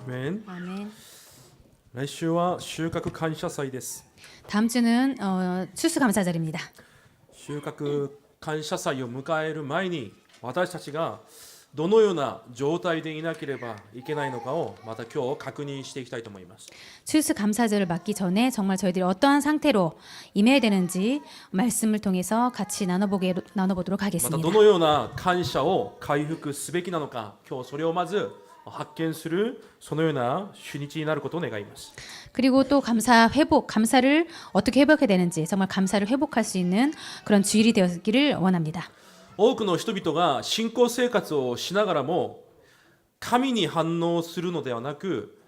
아멘. 아멘. 来週は収穫感謝祭です。 다음 주는 추수감사절입니다. 収穫感謝祭を迎える前に私たちがどのような状態でいなければいけないのかをまた今日確認していきたいと思います。 추수감사절을 맞기 전에 정말 저희들이 어떠한 상태로 임해야 되는지 말씀을 통해서 같이 나눠보도록 また 하겠습니다. どのような感謝を回復すべきなのか、今日それをまず発見するそのような主日になることを願います。 그리고 또 감사를 어떻게 회복해야 되는지 정말 감사를 회복할 수 있는 그런 주일이 되었기를 원합니다. 多くの人々が信仰生活をしながらも神に反応するのではなく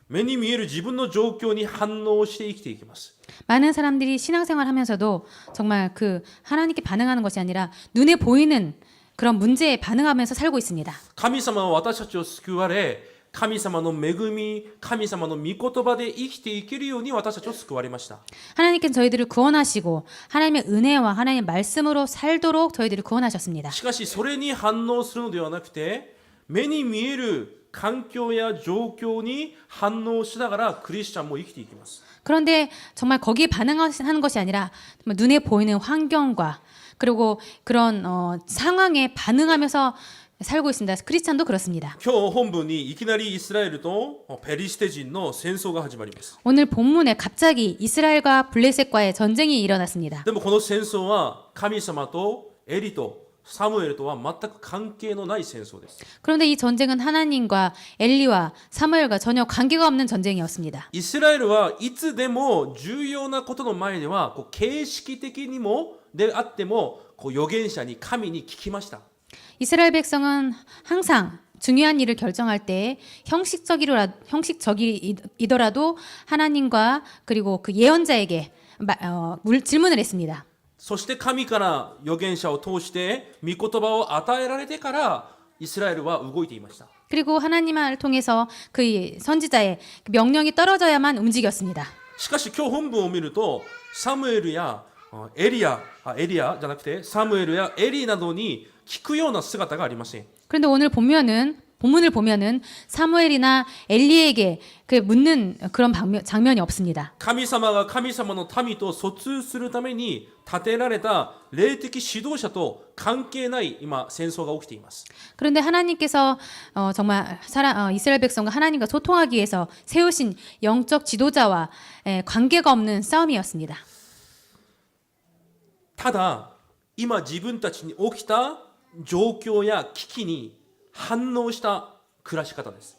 目に見える自分の状況に反応して生きていきます。 많은 사람들이 신앙생활하면서도 정말 그 하나님께 반응하는 것이 아니라 눈에 보이는 그런 문제에 반응하면서 살고 있습니다. 神様は私たちを救われ、神様の恵み、神様の御言葉で生きていけるように私たちを救われました。 하나님께서 저희들을 구원하시고 하나님의 은혜와 하나님의 말씀으로 살도록 저희들을 구원하셨습니다. しかしそれに反応するのではなくて、目に見える環境や状況に反応しながらクリスチャンも生きていきます。 그런데 정말 거기에 반응하는 것이 아니라 정말 눈에 보이는 환경과 그리고 그런 상황에 반응하면서 살고 있습니다. 크리스찬도 그렇습니다. 今日本文にいきなりイスラエルとペリシテ人の戦争が始まります。 오늘 본문에 갑자기 이스라엘과 블레셋과의 전쟁이 일어났습니다. でもこの戦争は神様とエリとサムエルとは全く関係のない戦争です。 그런데 이 전쟁은 하나님과 엘리와 사무엘과 전혀 관계가 없는 전쟁이었습니다. イスラエルはいつでも重要なことの前では形式的にもであっても預言者に神に聞きました。 이스라엘 백성은 항상 중요한 일을 결정할 때 형식적이더라도 하나님과 그리고 그 예언자에게 질문을 했습니다. そして神から預言者を通して御言葉を与えられてからイスラエルは動いていました。 그리고 하나님을 통해서 그 선지자의 명령이 떨어져야만 움직였습니다. しかし今日本文を見るとサムエルやエリアじゃなくてサムエルやエリなどに聞くような姿がありません。 그런데 오늘 본문을 보면은 사무엘이나 엘리에게 그 묻는 그런 장면이 없습니다. 神様が神様の民と疎通するために立てられた霊的指導者と関係ない今戦争が起きています。 그런데 하나님께서 정말 이스라엘 백성과 하나님과 소통하기 위해서 세우신 영적 지도자와 관계가 없는 싸움이었습니다. ただ今自分たちに起きた状況や危機に反応した暮らし方です。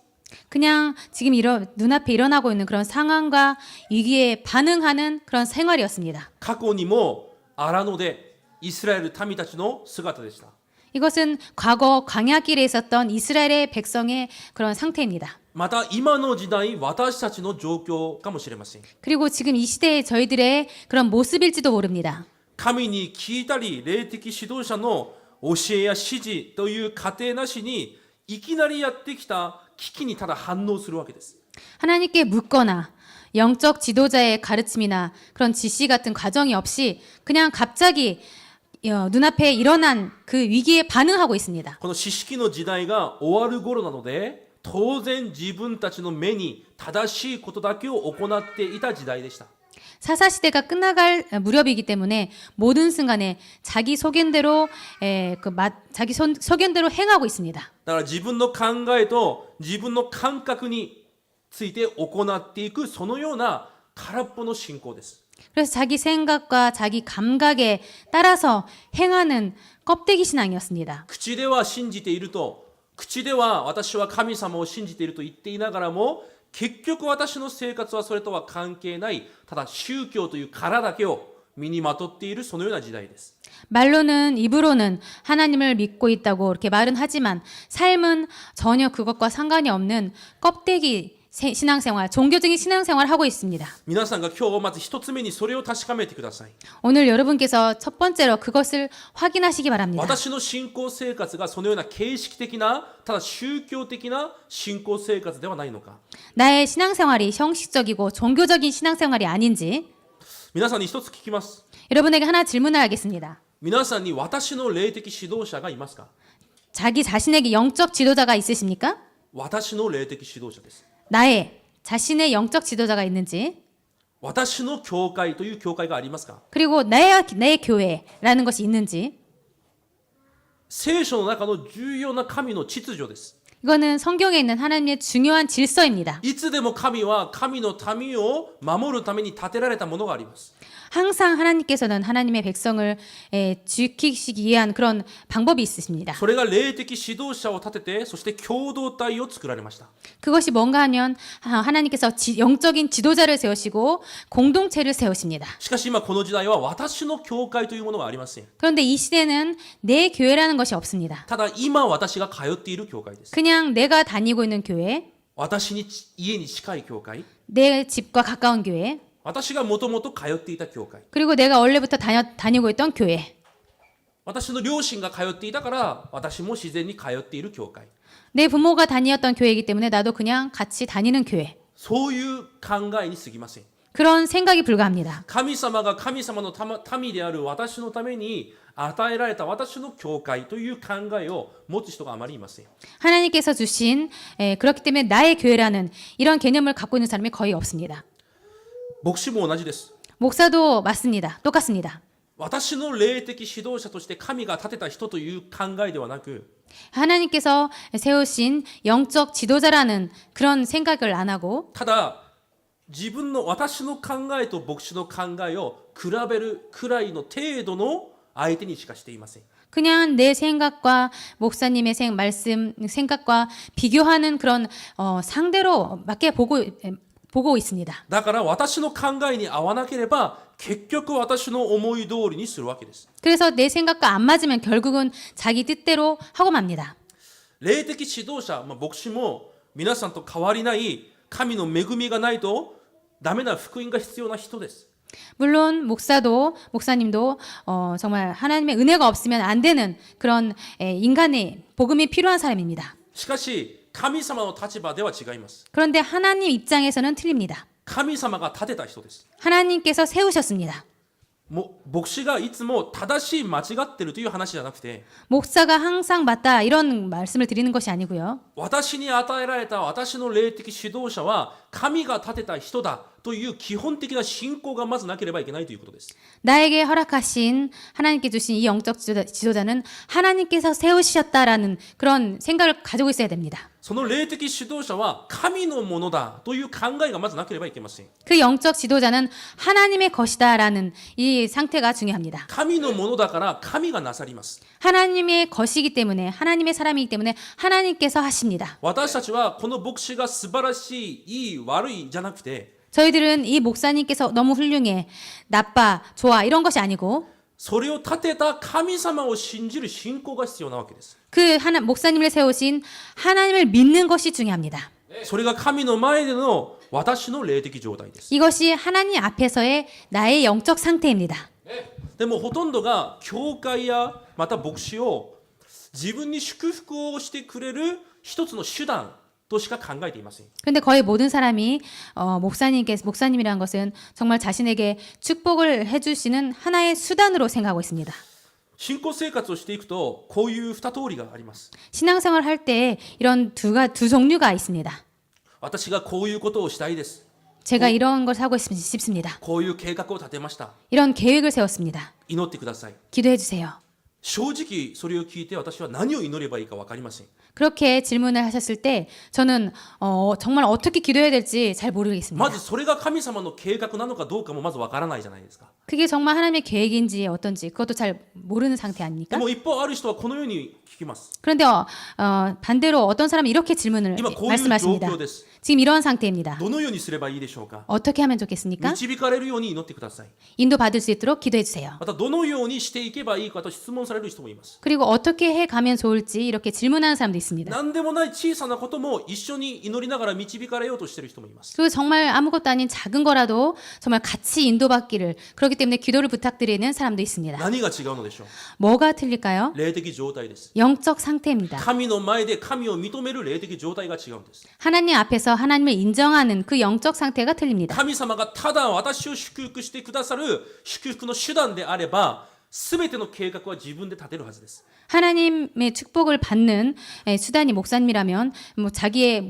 그냥 지금 눈앞에 일어나고 있는 그런 상황과 위기에 반응하는 그런 생활이었습니다. 過去にも荒野でイスラエル民たちの姿でした。 이것은 과거 광야길에 있었던 이스라엘의 백성의 그런 상태입니다. また今の時代私たちの状況かもしれません。 그리고 지금 이 시대의 저희들의 그런 모습일지도 모릅니다. 神に聞いたり霊的指導者の教えや指示という過程なしにいきなりやってきた危機にただ反応するわけです。 하나님께 묻거나 영적 지도자의 가르침이나 그런 지시 같은 과정이 없이 그냥 갑자기 눈앞에 일어난 그 위기에 반응하고 있습니다. この四式の時代が終わる頃なので当然自分たちの目に正しいことだけを行っていた時代でした。 사사시대가 끝나갈 무렵이기 때문에 모든 순간에 자기 소견대로 행하고 있습니다. だから自分の考えと自分の感覚について行っていくそのような空っぽの信仰です。 그래서 자기 생각과 자기 감각에 따라서 행하는 껍데기 신앙이었습니다. 口では信じていると、口では私は神様を信じていると言っていながらも結局私の生活はそれとは関係ないただ宗教という殻だけを身にまとっているそのような時代です。 입으로는 하나님을 믿고 있다고 이렇게 말은 하지만 삶은 전혀 그것과 상관이 없는 껍데기 신앙생활, 종교적인 신앙생활을 하고 있습니다. 皆さんが今日まず一つ目にそれを確かめてください。 오늘 여러분께서 첫 번째로 그것을 확인하시기 바랍니다. 私の信仰生活がそのような形式的なただ宗教的な信仰生活ではないのか。 나의 신앙생활이 형식적이고 종교적인 신앙생활이 아닌지 皆さんに一つ聞きます。 여러분에게 하나 질문을 하겠습니다. 皆さんに私の霊的指導者がいますか？ 자기 자신에게 영적 지도자가 있으십니까? 私の霊的指導者です。 나의 자신의 영적 지도자가 있는지 私の教会という教会がありますか？ 그리고 내 교회라는 것이 있는지 聖書の中の重要な神の秩序です。 이거는 성경에 있는 하나님의 중요한 질서입니다. いつでも神は神の民を守るために建てられたものがあります。 항상 하나님께서는 하나님의 백성을 지키시기 위한 그런 방법이 있으십니다. それが霊的指導者を立てて、そして共同体を作られました。 그것이 뭔가 하면 하나님께서 영적인 지도자를 세우시고 공동체를 세우십니다. しかし今この時代は私の教会というものがありません。 그런데 이 시대는 내 교회라는 것이 없습니다. ただ今私が通っている教会です。 그냥 내가 다니고 있는 교회, 私に家に近い教会、 내 집과 가까운 교회, 私がもともと通っていた教会、 그리고 내가 원래부터 다니고 있던 교회, 私の両親が通っていたから私も自然に通っている教会、 내 부모가 다니었던 교회이기 때문에 나도 그냥 같이 다니는 교회. そういう考えに過ぎません。 그런 생각이 불과합니다. 神様が神様の民である私のために与えられた私の教会という考えを持つ人があまりいません。 하나님께서 주신 그렇기 때문에 나의 교회라는 이런 개념을 갖고 있는 사람이 거의 없습니다. 牧師も同じです。 목사도 맞습니다. 똑같습니다. 私の霊的指導者として神が立てた人という考えではなく、 하나님께서 세우신 영적 지도자라는 그런 생각을 안 하고 ただ自分の私の考えと牧師の考えを比べるくらいの程度の相手にしかしていません。 그냥 내 생각과 목사님의 생각과 비교하는 그런 상대로 맞게 보고 있습니다. だから私の考えに合わなければ結局私の思い通りにするわけです。 그래서 내 생각과 안 맞으면 결국은 자기 뜻대로 하고 맙니다. 霊的指導者、牧師も皆さんと変わりない神の恵みがないとダメな福音が必要な人です。 물론 목사님도 정말 하나님의 은혜가 없으면 안 되는 그런 인간의 복음이 필요한 사람입니다. しかし神様の立場では違います。 그런데 하나님 입장에서는 틀립니다. 神様が立てた人です。 하나님께서 세우셨습니다. 牧師がいつも正しい間違ってるという話じゃなくて、 목사가 항상 맞다 이런 말씀을 드리는 것이 아니고요. 私に与えられた私の霊的指導者は神が立てた人だという基本的な信仰がまずなければいけないということです。 나에게 허락하신 하나님께 주신 이 영적 지도자는 하나님께서 세우셨다라는 그런 생각을 가지고 있어야 됩니다. その霊的指導者は神のものだという考えがまずなければいけません。 그 영적 지도자는 하나님의 것이다라는 이 상태가 중요합니다. 神のものだから神がなさります。 하나님의 것이기 때문에 하나님의 사람이기 때문에 하나님께서 하십니다. 私たちはこの牧師が素晴らしい、いい、悪いじゃなくて、 저희들은 이 목사님께서 너무 훌륭해, 나빠, 좋아 이런 것이 아니고 それを立てた神様を信じる信仰が必要なわけです。 그 목사님을 세우신 하나님을 믿는 것이 중요합니다. それが神の前での私の霊的状態です。 이것이 하나님 앞에서의 나의 영적 상태입니다. でもほとんどが教会やまた牧師を自分に祝福をしてくれる一つの手段としか考えていません。 그런데 거의 모든 사람이 목사님이라는 것은 정말 자신에게 축복을 해주시는 하나의 수단으로 생각하고 있습니다. 信仰生活をしていくとこういう二通りがあります。 신앙생활 할 때 이런 두 종류가 있습니다. 私がこういうことをしたいです。 제가 이런 걸 하고 싶습니다. こういう計画を立てました。 이런 계획을 세웠습니다. 祈ってください。 기도해 주세요. 正直それを聞いて私は何を祈ればいいか分かりません。 그렇게 질문을 하셨을 때 저는 정말 어떻게 기도해야 될지 잘 모르겠습니다. まずそれが神様の計画なのかどうかもまず分からないじゃないですか。 그게 정말 하나님의 계획인지 어떤지 그것도 잘 모르는 상태 で 아닙니까? も一方ある人はこのように聞きます。 그런데 반대로 어떤 사람은 이렇게 질문을 今こういう状 말씀하십니다. 況です。 지금 이런 상태입니다. どのようにすればいいでしょうか。 어떻게 하면 좋겠습니까? 導かれるように祈ってください。 인도받을 수 있도록 기도해 주세요. またどのようにしていけばいいかと質問される人もいます。 그리고 어떻게 해 가면 좋을지 이렇게 질문하는 사람도 있습니다. 何でもない小さなことも一緒に祈りながら導かれようとしている人もいます。 그리고 정말 아무것도 아닌 작은 거라도 정말 같이 인도받기를 그렇기 때문에 기도를 부탁드리는 사람도 있습니다. 何が違うのでしょう。 뭐가 틀릴까요? 霊的状態です。 영적 상태입니다. 神の前で神を認める霊的状態が違うんです。 하나님 앞에서 하나님을 인정하는 그 영적 상태가 틀립니다. 神様がただ私を祝福してくださる祝福の手段であれば全ての計画は自分で立てるはずです。 하나님의 축복을 받는 수단이 목사님이라면 뭐 자기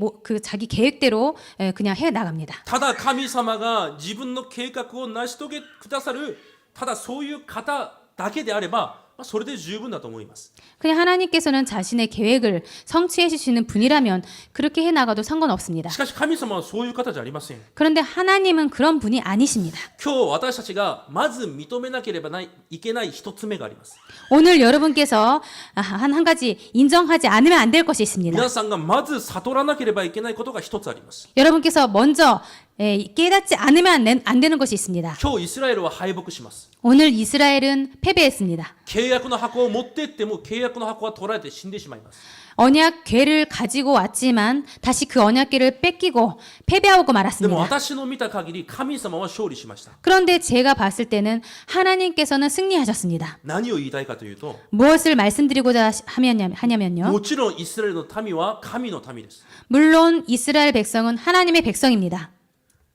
계획대로 그냥 해 나갑니다. ただ神様が自分の計画を成し遂げくださるただそういう方だけであればそれで十分だと思います。 그냥 하나님께서는 자신의 계획을 성취해 주시는 분이라면 그렇게 해 나가도 상관없습니다. しかし神様はそういう方じゃありません。 그런데 하나님은 그런 분이 아니십니다. 今日私たちがまず認めなければいけない一つ目があります。 오늘 여러분께서 한 가지 인정하지 않으면 안 될 것이 있습니다. 皆さんがまず悟らなければいけないことが一つあります。 여러분께서 먼저 깨닫지 않으면 안 되는 것이 있습니다. 今日イスラエルは敗北します。 오늘 이스라엘은 패배했습니다. 契約の箱を持ってっても契約の箱は取られて死んでしまいます。 언약궤를 가지고 왔지만 다시 그 언약궤를 뺏기고 패배하고 でも 말았습니다. 私の見た限り神様は勝利しました。 그런데 제가 봤을 때는 하나님께서는 승리하셨습니다. 何を言いたいかというと 무엇을 말씀드리고자 하냐면요. もちろんイスラエルの民は神の民です。 물론 이스라엘 백성은 하나님의 백성입니다.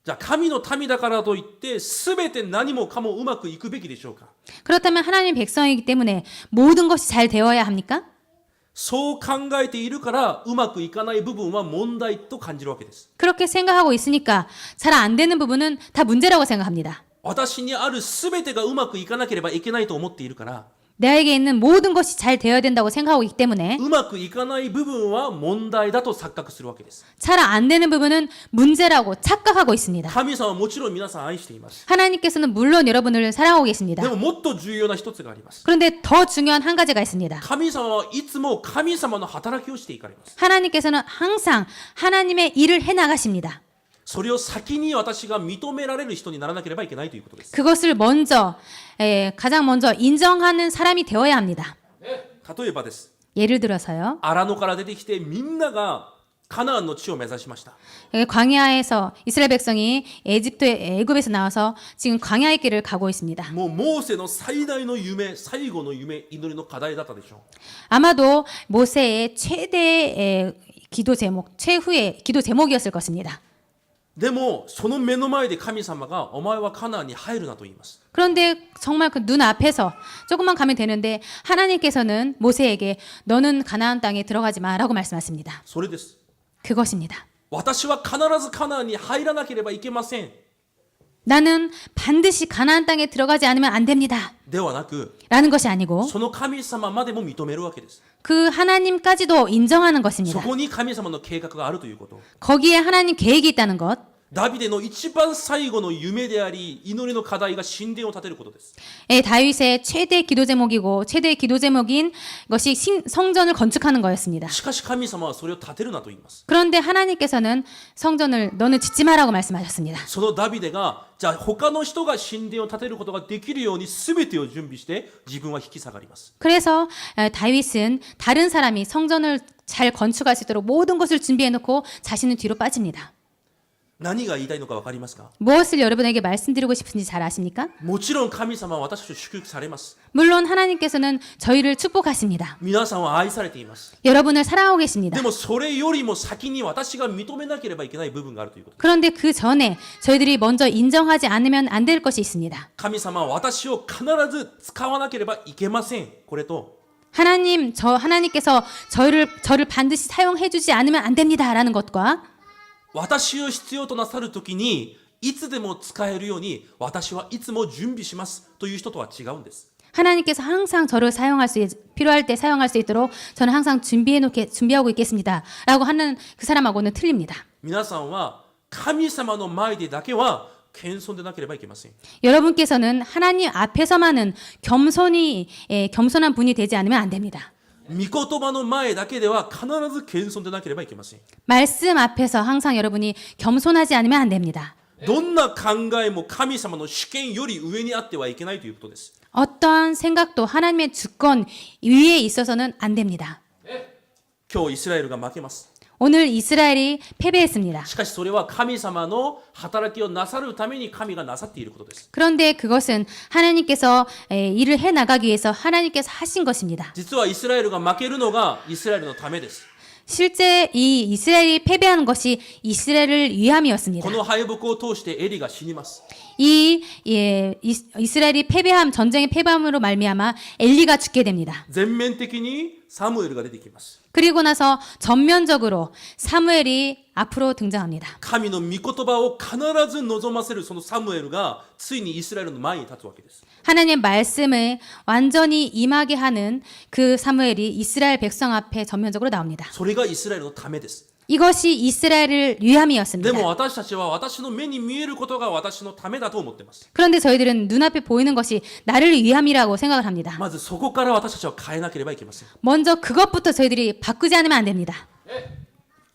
じゃあ神の民だからといって全て何もかもうまくいくべきでしょうか。 그렇다면 하나님 백성이기 때문에 모든 것이 잘 되어야 합니까? そう考えているからうまくいかない部分は問題と感じるわけです。 그렇게 생각하고 있으니까 잘 안 되는 부분은 다 문제라고 생각합니다. 私にある全てがうまくいかなければいけないと思っているから 나에게 있는 모든 것이 잘 되어야 된다고 생각하고 있기 때문에 うまくいかない部分は問題だと錯覚するわけです。 잘 안 되는 부분은 문제라고 착각하고 있습니다. 神様はもちろん皆さん愛しています。 하나님께서는 물론 여러분을 사랑하고 계십니다. でももっと重要な一つがあります。 그런데 더 중요한 한 가지가 있습니다. 神様はいつも神様の働きをしていかれます。 하나님께서는 항상 하나님의 일을 해 나가십니다. それを先に私が認められる人にならなければいけないということです。 그것을 가장 먼저 인정하는 사람이 되어야 합니다. 例えばです。 예를 들어서요. 荒野から出てきてみんながカナンの地を目指しました。 광야에서 이스라엘 백성이 애굽에서 나와서 지금 광야의 길을 가고 있습니다. もうモーセの最大の夢、最後の夢、祈りの課題だったでしょう。 아마도 모세의 최대의 기도 제목, 최후의 기도 제목이었을 것입니다. でもその目の前で神様がお前はカナンに入るなと言います。 그런데 정말 그 눈 앞에서 조금만 가면 되는데 하나님께서는 모세에게 너는 가나안 땅에 들어가지 마라고 말씀하십니다. それです。 그것입니다. 私は必ずカナンに入らなければいけません。 나는 반드시 가나안 땅에 들어가지 않으면 안 됩니다. ではなく、 라는 것이 아니고 その神様までも認めるわけです。 그 하나님까지도 인정하는 そ 것입니다. こに神様の計画があるということ。 거기에 하나님 계획이 있다는 것. ダビデの一番最後の夢であり、祈りの課題が神殿を建てることです。 다윗의 최대 기도 제목이고 최대 기도 제목인 것이 성전을 건축하는 거였습니다. しかし神様はそれを建てるなと言います。 그런데 하나님께서는 성전을 너는 짓지 마라고 말씀하셨습니다. そのダビデが、じゃあ他の人が神殿を建てることができるように全てを準備して自分は引き下がります。 그래서 다윗은 다른 사람이 성전을 잘 건축할 수 있도록 모든 것을 준비해 놓고 자신은 뒤로 빠집니다. 何が言いたいのか分かりますか？ 무엇을 여러분에게 말씀드리고 싶은지 잘 아십니까? もちろん神様は私たちを祝福されます。 물론 하나님께서는 저희를 축복하십니다. 皆さんは愛されています。 여러분을 사랑하고 계십니다. でもそれよりも先に私が認めなければいけない部分があるということ。 그런데 그 전에 저희들이 먼저 인정하지 않으면 안 될 것이 있습니다. 神様は私を必ず使わなければいけません。これと 하나님께서 저를 반드시 사용해 주지 않으면 안 됩니다라는 것과 私を必要となさるときにいつでも使えるように私はいつも準備しますという人とは違うんです。 하나님께서 항상 저를 필요할 때 사용할 수 있도록 저는 항상 준비하고 있겠습니다라고 하는 그 사람하고는 틀립니다. 皆さんは神様の前でだけは謙遜でなければいけません。 여러분께서는 하나님 앞에서만은 겸손한 분이 되지 않으면 안 됩니다. 御言葉の前だけでは必ず謙遜でなければいけません。 말씀 앞에서 항상 여러분이 겸손하지 않으면 안 됩니다. どんな考えも神様の主権より上にあってはいけないということです。 어떠한 생각도 하나님의 주권 위에 있어서는 안 됩니다. 今日イスラエルが負けます。 오늘 이스라엘이 패배했습니다. しかしそれは神様の働きをなさるために神がなさっていることです。 그런데 그것은 하나님께서 일을 해 나가기 위해서 하나님께서 하신 것입니다. 実はイスラエルが負けるのがイスラエルのためです。 실제 이 이스라엘이 패배하는 것이 이스라엘을 위함이었습니다. この敗北を通してエリが死にます。 이스라엘이 패배함 전쟁의 패배함으로 말미암아 엘리가 죽게 됩니다. 全面的にサムエルが出てきます。 그리고 나서 전면적으로 사무엘이 앞으로 등장합니다. 神の御言葉を必ず望ませるそのサムエルがついにイスラエルの前に立つわけです。 하나님의 말씀을 완전히 임하게 하는 그 사무엘이 이스라엘 백성 앞에 전면적으로 나옵니다. それがイスラエルのためです。 이것이 이스라엘을 で 위함이었습니다. も私たちは私の目に見えることが私のためだと思っています。 그런데 저희들은 눈앞에 보이는 것이 나를 위함이라고 생각을 합니다. まずそこから私たちは変えなければいけません。 먼저 그것부터 저희들이 바꾸지 않으면 안 됩니다.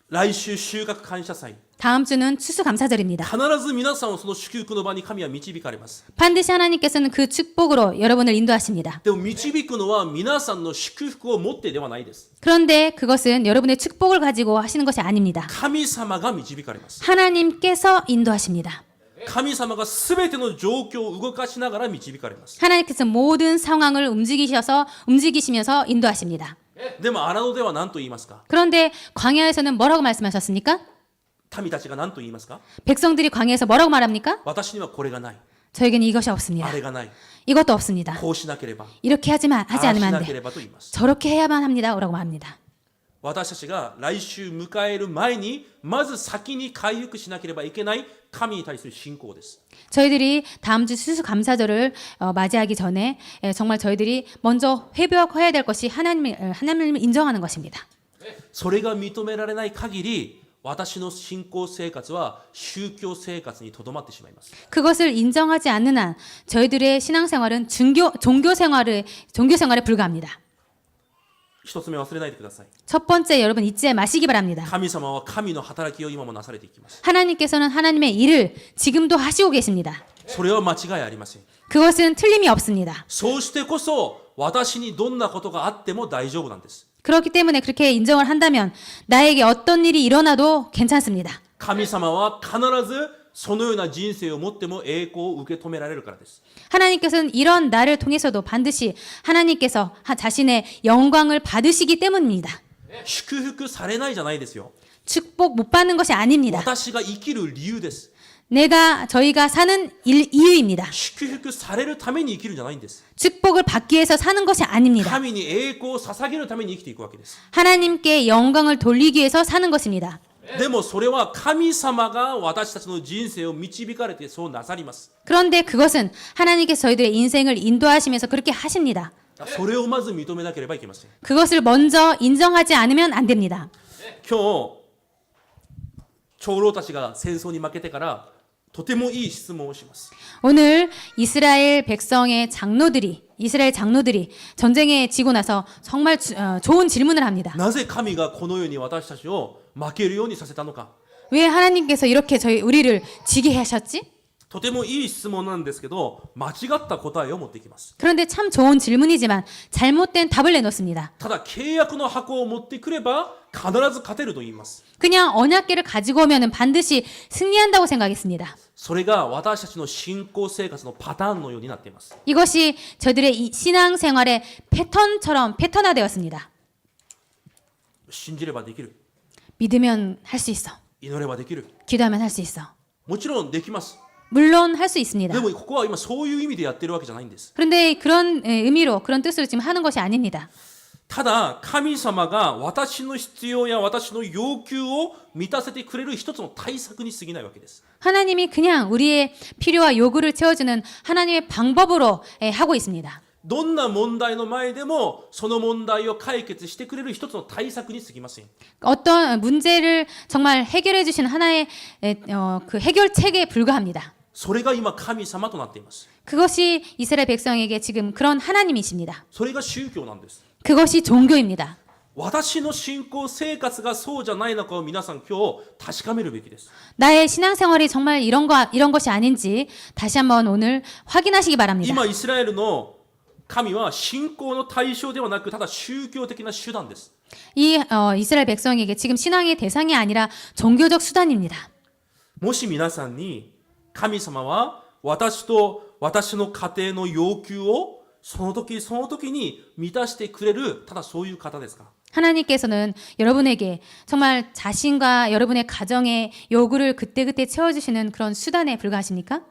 来週収穫感謝祭、 다음 주는 추수감사절입니다. 必ず皆さんをその祝福の場に神は導かれます。 반드시 하나님께서는 그 축복으로 여러분을 인도하십니다. でも導くのは皆さんの祝福を持ってではないです。 그런데 그것은 여러분의 축복을 가지고 하시는 것이 아닙니다. 神様が導かれます。 하나님께서 인도하십니다. 神様がすべての状況を動かしながら導かれます。 하나님께서 모든 상황을 움직이시면서 인도하십니다. でも荒野では何と言いますか？ 그런데 광야에서는 뭐라고 말씀하셨습니까? 民たちが何と言いますか？ 백성들이 광야에서 뭐라고 말합니까? 私にはこれがない、 저에게는 이것이 없습니다. あれがない、 이것도 없습니다. こうしなければ、 이렇게 하지 あ 않으면 あし 안 なけ 돼. ればと言います。 저렇게 해야만 합니다. 라고 말합니다. 私たちが来週迎える前にまず先に回復しなければいけない神に対する信仰です。 저희들이 다음 주 수수감사절을 맞이하기 전에 정말 저희들이 먼저 회복해야 될 것이 하나님을 인정하는 것입니다. それが認められない限り私の信仰生活は宗教生活にとどまってしまいます。 그것을 인정하지 않는 한 저희들의 신앙생활은 종교 생활에 불과합니다. 一つ目忘れないでください。 첫 번째 여러분 잊지 마시기 바랍니다. 神様は神の働きを今もなされていきます。 하나님께서는 하나님의 일을 지금도 하시고 계십니다. それは間違いありません。 그것은 틀림이 없습니다. そうしてこそ私にどんなことがあっても大丈夫なんです。 그렇기 때문에 그렇게 인정을 한다면 나에게 어떤 일이 일어나도 괜찮습니다. 神様は必ずそのような人生を持っても栄光を受け止められるからです。 하나님께서는 이런 나를 통해서도 반드시 하나님께서 자신의 영광을 받으시기 때문입니다. 祝福されないじゃないですよ。 축복 못 받는 것이 아닙니다. 私が生きる理由です。 저희가 사는 이유입니다. 祝福されるために生きるんじゃないんです。 축복을 받기 위해서 사는 것이 아닙니다. 神に栄光を捧げるために生きていくわけです。 하나님께 영광을 돌리기 위해서 사는 것입니다. でもそれは神様が私たちの人生を導かれてそうなさります。 그런데 그것은 하나님께서 저희들의 인생을 인도하시면서 그렇게 하십니다. それをまず認めなければいけません。 그것을 먼저 인정하지 않으면 안 됩니다. 今日長老たちが戦争に負けてからとてもいい質問をします。 오늘 이스라엘 장로들이 전쟁에 지고 나서 정말 좋은 질문을 합니다. なぜ神がこのように私たちを負けるようにさせたのか。 왜 하나님께서 이렇게 우리를 지게 하셨지? とてもいい質問なんですけど、間違った答えを持ってきます。 그런데 참 좋은 질문이지만 잘못된 답을 내놓습니다. ただ契約の箱を持ってくれば必ず勝てると言います。 그냥 언약궤를 가지고 오면 반드시 승리한다고 생각했습니다. それが私たちの信仰生活のパターンのようになっています。 이것이 저희들의 신앙생활의 패턴화되었습니다. 信じればできる。 믿으면 할 수 있어. 祈ればできる。 기도하면 할 수 있어. もちろんできます。 물론 할 수 있습니다. でもここは今そういう意味でやってるわけじゃないんです。 그런데 그런 의미로 그런 뜻으로 지금 하는 것이 아닙니다. ただ神様が私の必要や私の要求を満たせてくれる一つの対策に過ぎないわけです。 하나님이 그냥 우리의 필요와 요구를 채워주는 하나님의 방법으로 하고 있습니다. どんな問題の前でもその問題を解決してくれる一つの対策に過ぎません。 어떤 문제를 정말 해결해 주시는 하나의 그 해결책에 불과합니다. それが今神様となっています。 그것이 이스라엘 백성에게 지금 그런 하나님이십니다. それが宗教なんです。 그것이 종교입니다. 私の信仰生活がそうじゃないのかを皆さん今日確かめるべきです。 나의 신앙생활이 정말 이런 것이 아닌지 다시 한번 오늘 확인하시기 바랍니다. 今イスラエルの神は信仰の対象ではなくただ宗教的な手段です。 이스라엘 백성에게 지금 신앙의 대상이 아니라 종교적 수단입니다. もし皆さんに神様は私と私の家庭の要求をその時その時に満たしてくれるただそういう方ですか？ 하나님께서는 여러분에게 정말 자신과 여러분의 가정의 요구를 그때그때 채워주시는 그런 수단에 불과하십니까?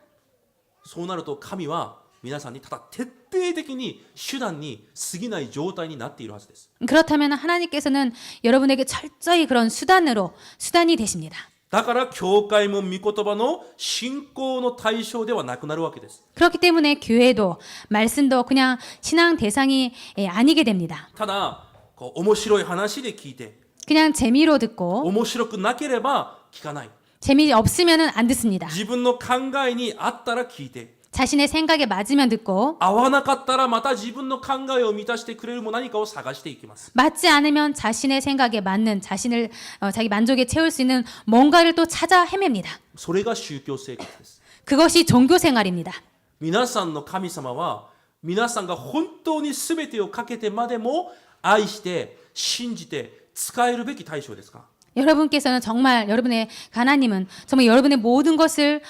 そうなると神は皆さんにただ徹底的に手段に過ぎない状態になっているはずです。 그렇다면 하나님께서는 여러분에게 철저히 그런 수단이 되십니다. だから教会も御言葉の信仰の対象ではなくなるわけです。 그렇기 때문에 교회도 말씀도 그냥 신앙 대상이 아니게 됩니다. ただ面白い話で聞いて 그냥 재미로 듣고 面白くなければ聞かない。 재미없으면 안 듣습니다. 自分の考えに合ったら聞いて 자신의 생각에 맞으면 듣고 合わなかったらまた自分の考えを満たしてくれるも何かを探していきます。 맞지 않으면 자신의 생각에 맞는 자기 만족에 채울 수 있는 뭔가를 또 찾아 헤맵니다. それが宗教生活です。 그것이 종교 생활입니다. 皆さんの神様は皆さんが本当に全てをかけてまでも愛して信じて使えるべき対象ですか？ 여러분께서는 정말 여러분의 하나님은 정말 여러분의 모든 것을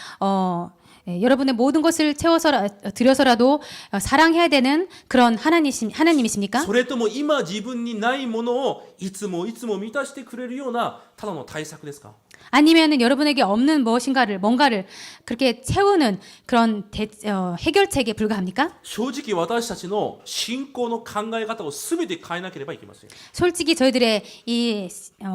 드려서라도 사랑해야 되는 그런 하나님이십니까? それとも今自分にないものをいつも満たしてくれるようなただの対策ですか？ 아니면은 여러분에게 없는 뭔가를 그렇게 채우는 그런 해결책에 불과합니까? 正直私たちの信仰の考え方を全て変えなければいけません。 솔직히 저희들의 이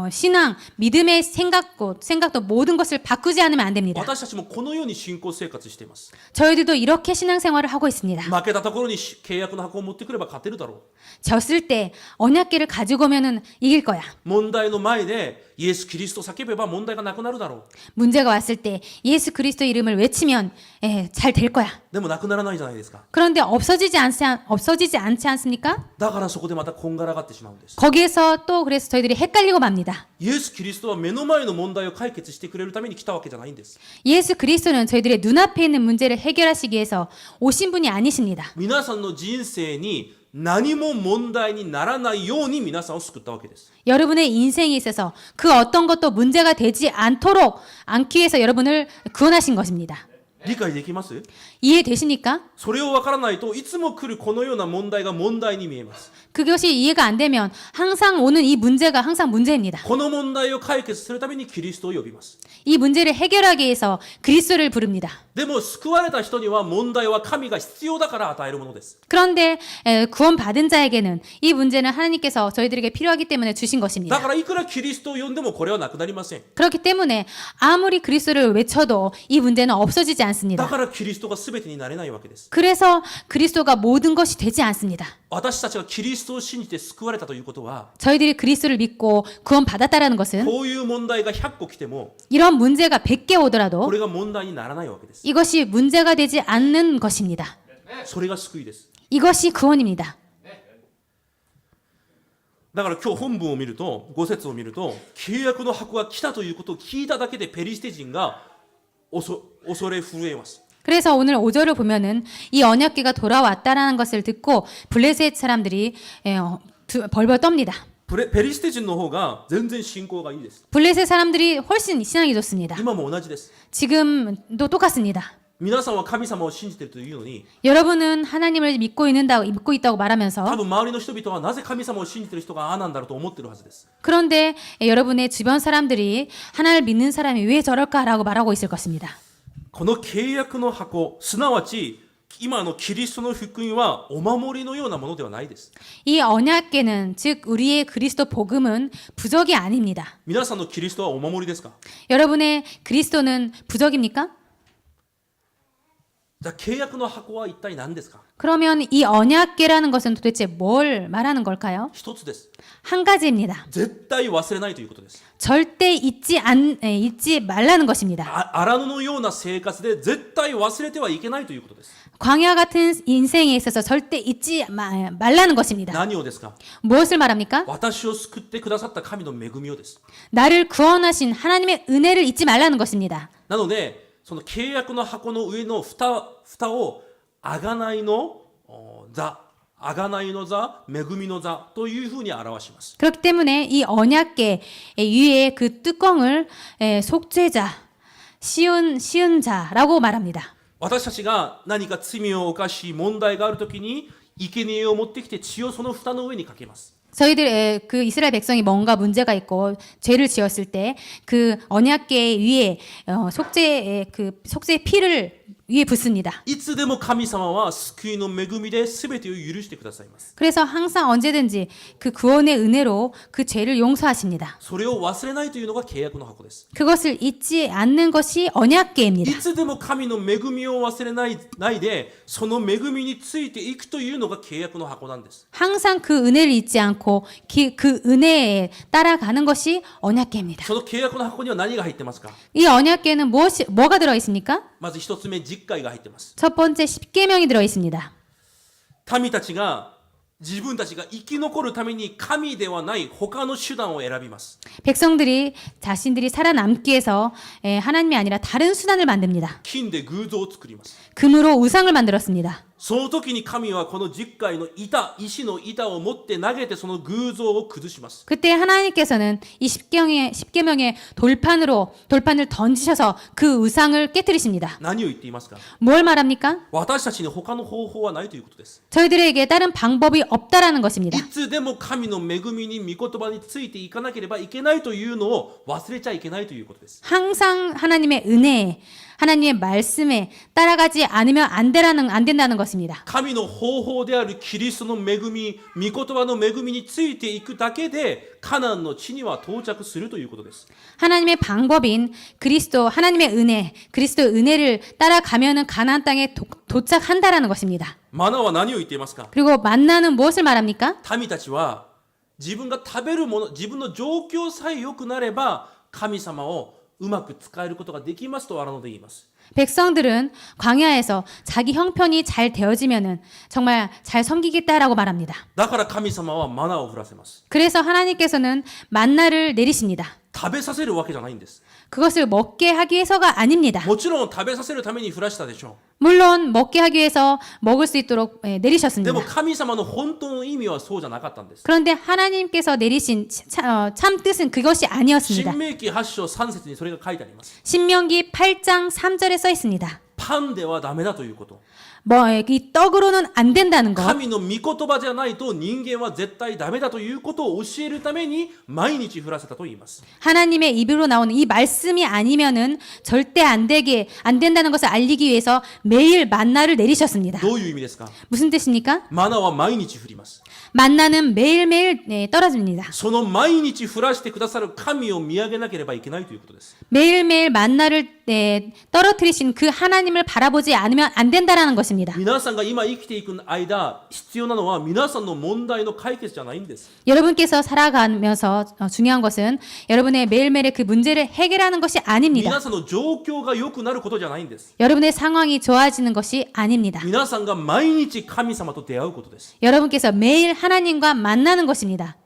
신앙, 믿음의 생각도 모든 것을 바꾸지 않으면 안 됩니다. 私たちもこのように信仰生活しています。 저희들도 이렇게 신앙생활을 하고 있습니다. 負けたところに契約の箱を持ってくれば勝てるだろう。 졌을 때 언약궤를 가지고 오면은 이길 거야. 問題の前でイエス・キリストを叫べば問題がなくなるだろう。 문제가 왔을 때 예수 그리스도 이름을 외치면 잘 될 거야. でもなくならないじゃないですか。 그런데 없어지지 않지 않습니까? だからそこでまたこんがらがってしまうんです。 거기에서 또 그래서 저희들이 헷갈리고 맙니다. イエス・キリストは目の前の問題を解決してくれるために来たわけじゃないんです。 예수 그리스도는 저희들의 눈앞에 있는 문제를 해결하시기 위해서 오신 분이 아니십니다. 皆さんの人生に何も問題にならないように皆さんを救ったわけです。 여러분의 인생에 있어서 그 어떤 것도 문제가 되지 않기 위해서 여러분을 구원하신 것입니다. 理解できます？ 이해되십니까? それを分からないといつも来るこのような問題が問題に見えます。 그것이 이해가 안 되면 항상 오는 이 문제가 항상 문제입니다. この問題を解決するためにキリストを呼びます。 이 문제를 해결하기 위해서 그리스도를 부릅니다. でも救われた人には問題は神が必要だから与えるものです。 그런데 구원받은 자에게는 이 문제는 하나님께서 저희들에게 필요하기 때문에 주신 だ 것입니다. からいくらキリストを呼んでもこれはなくなりません。 그렇기 때문에 아무리 그리스도를 외쳐도 이 문제는 없어지지 だ 않습니다. からキリストが全てになれないわけです。 그래서 그리스도가 모든 것이 되지 않습니다. 私たちがキリストを信じて救われたということは 저희들이 그리스도를 믿고 구원받았다라는 것은 こういう問題が100個来ても 이런 문제가 100개 こ 오더라도 れが問題にならないわけです。 이것이 문제가 되지 않는 것입니다. それが救いです。 이것이 구원입니다. だから今日本文を見ると5節を見ると契約の箱が来たということを聞いただけでペリシテ人が恐れ震えます。 그래서 오늘 5절을 보면은 이 언약궤가 돌아왔다라는 것을 듣고 블레셋 사람들이 벌벌 떱니다. ペリシテ人の方が全然信仰がいいです。 블레셋 사람들이 훨씬 신앙이 좋습니다. 今も同じです。 지금도 똑같습니다. 皆さんは神様を信じているというのに 여러분은 하나님을 믿고 있다고 말하면서 多分周りの人々はなぜ神様を信じている人がああなんだろうと思っているはずです。 그런데 여러분의 주변 사람들이 하나님을 믿는 사람이 왜 저럴까라고 말하고 있을 것입니다. この契約の箱、すなわち今のキリストの福音はお守りのようなものではないです。 이 언약궤는 즉 우리의 그리스도 복음은 부적이 아닙니다. 皆さんのキリストはお守りですか？ 여러분의 그리스도는 부적입니까? じゃあ契約の箱は一体何ですか？ 그러면 이 언약궤라는 것은 도대체 뭘 말하는 걸까요? 一つです。 한 가지입니다. 絶対忘れないということです。 절대 잊지 말라는 것입니다. 荒野のような生活で絶対忘れてはいけないということです。 광야 같은 인생에 있어서 절대 잊지 말라는 것입니다. 何をですか？ 무엇을 말합니까? 私を救ってくださった神の恵みをです。 나를 구원하신 하나님의 은혜를 잊지 말라는 것입니다. なのでその契約の箱の上の蓋を贖いの座、贖いの座、恵みの座というふうに表します。 그렇기 때문에 이 언약궤 위에 그 뚜껑을 속죄자, 쉬운 자라고 말합니다. 私たちが何か罪を犯し問題があるときに生贄を持ってきて血をその蓋の上にかけます。 저희들 그 이스라엘 백성이 뭔가 문제가 있고 죄를 지었을 때 그 언약궤 위에 속죄의 피를 위에 붓습니다. いつでも神様は救いの恵みで全てを許してくださいます。 그래서 항상 언제든지 그 구원의 은혜로 그 죄를 용서하십니다. それを忘れないというのが契約の箱です。 그것을 잊지 않는 것이 언약궤입니다. いつでも神の恵みを忘れないで、その恵みについていくというのが契約の箱なんです。 항상 그 은혜를 잊지 않고 그 은혜에 따라가는 것이 언약궤입니다. その契約の箱には何が入ってますか？ 이 언약궤는 뭐가 들어 있습니까? まず一つ目、実戒が入ってます。 첫 번째 십계명이 들어 있습니다. 民たちが自分たちが生き残るために神ではない他の手段を選びます。 백성들이 자신들이 살아남기 위해서 하나님이 아니라 다른 수단을 만듭니다. 金で偶像を作ります。 금으로 우상을 만들었습니다. その時に神はこの実戒の石の板を持って投げてその偶像を崩します。 그때 하나님께서는 이 십계명의 돌판을 던지셔서 그 우상을 깨뜨리십니다. 何を言っていますか？ 뭘 말합니까? 私たちに他の方法はないということです。 저희들에게 다른 방법이 없다라는 것입니다. いつでも神の恵みに御言葉についていかなければいけないというのを忘れちゃいけないということです。 항상 하나님의 은혜에 하나님의 말씀에 따라가지 않으면 안 된다는 것입니다. 神の方法であるキリストの恵み、御言葉の恵みについていくだけでカナンの地には到着するということです。 하나님의 방법인 하나님의 은혜, 그리스도의 은혜를 따라가면은 가나안 땅에 도착한다라는 것입니다. マナは何を言っていますか？ 그리고 만나는 무엇을 말합니까? 民たちは自分が食べるもの、自分の状況さえ良くなれば神様をうまく使えることができますと荒野で言います。 백성들은 광야에서 자기 형편이 잘 되어지면은 정말 잘 섬기겠다라고 말합니다. だから神様はマナを降らせます。 그래서 하나님께서는 만나를 내리십니다. 食べさせるわけじゃないんです。 그것을 먹게 하기 위해서가 아닙니다. もちろん食べさせるために降らしたでしょ 물론 먹게 하기 위해서 먹을 수 있도록 う。で 내리셨습니다. も神様の本当の意味はそうじゃなかったんです。 그런데 하나님께서 내리신 참 뜻은 그것이 아니었습니다. 新明記8章3節にそれが書いてあります。 신명기 8장 3절에 써 있습니다. パンではダメだということ。 이 떡으로는 안 된다는 것. 神の御言葉じゃないと人間は絶対ダメだということを教えるために毎日降らせたと言います。 하나님의 입으로 나오는 이 말씀이 아니면은 절대 안 된다는 것을 알리기 위해서 매일 만나를 내리셨습니다. どういう意味ですか？ 무슨 뜻입니까? マナは毎日降ります。 만나는 매일매일 떨어집니다. その毎日降らしてくださる神を見上げなければいけないということです。 매일매일 만나를 떨어뜨리신 그 하나님을 바라보지 않으면 안 된다라는 것입니다. 皆さんが今生きていく間必要なのは皆さんの問題の解決じゃないんです。 여러분께서 살아가면서 중요한 것은 여러분의 매일매일의 그 문제를 해결하는 것이 아닙니다. 皆さんの状況が良くなることじゃないんです。 여러분의 상황이 좋아지는 것이 아닙니다. 皆さんが毎日神様と出会うことです。 여러분께서 매일 하나님과 만나는 것입니다.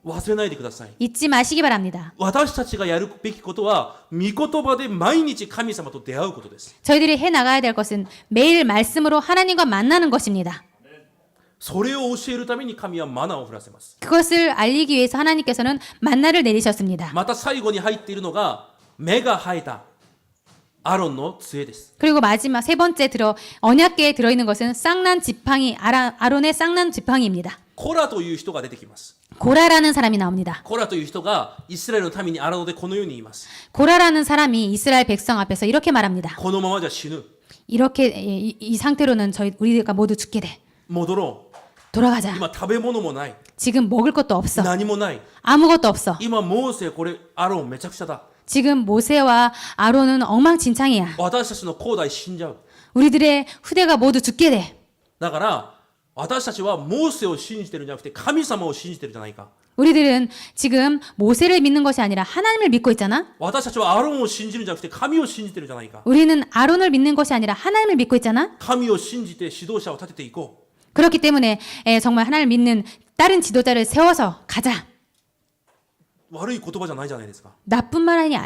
忘れないでください。 잊지 마시기 바랍니다. 私たちがやるべきことは御言葉で毎日神様と出会うことです。 저희들이 해 나가야 될 것은 매일 말씀으로 하나님과 만나는 것입니다. それを教えるために神はマナを降らせます。 그것을 알리기 위해서 하나님께서는 만나를 내리셨습니다. また最後に入っているのが目が生えたアロンの杖です。 그리고 마지막 세 번째 언약궤에 들어있는 것은 아론의 쌍난 지팡이입니다. コラという人が出てきます。 고라라는 사람이 나옵니다. コラという人がイスラエルのためにアラノでこのように言います。 고라라는 사람이 이스라엘 백성 앞에서 이렇게 말합니다. このままじゃ死ぬ。 이렇게 이 상태로는 우리가 모두 죽게 돼. 戻ろう。 돌아가자. 今食べ物もない。 지금 먹을 것도 없어. 何もない。 아무것도 없어. 今モーセこれアロンめちゃくちゃだ。 지금 모세와 아론은 엉망진창이야. 私たちの後代死んじゃう。 우리들의 후대가 모두 죽게 돼. だから私たちはモーセを信じてるんじゃなくて神様を信じてるじゃないか。 우리들은 지금 모세를 믿는 것이 아니라 하나님을 믿고 있잖아. 私たちはアロンを信じるんじゃなくて神を信じてるじゃないか。 우리는 아론을 믿는 것이 아니라 하나님을 믿고 있잖아. 神を信じて指導者を立てていこう。 그렇기 때문에 정말 하나님을 믿는 다른 지도자를 세워서 가자. 悪い言葉じゃないじゃないですか。 나쁜 말이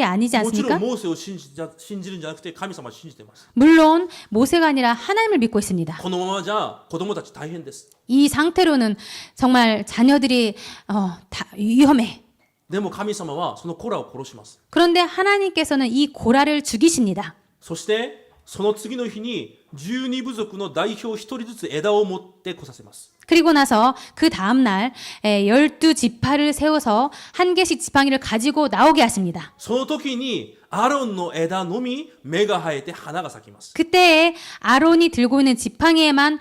아니지 もちろん 않습니까? モーセを信じるんじゃなくて神様を信じています。 물론 모세가 아니라 하나님을 믿고 있습니다. このままじゃ子供たち大変です。 이 상태로는 정말 자녀들이 다 위험해. でも神様はそのコラを殺します。 그런데 하나님께서는 이 고라를 죽이십니다. そしてその次の日に12部族の代表1人ずつ枝を持って来させます。 그리고 나서 그 다음날 12지파를 세워서 한 개씩 지팡이를 가지고 나오게 하십니다. その時にアロンの枝のみ芽が生えて花が咲きます。 그때에 아론이 들고 있는 지팡이에만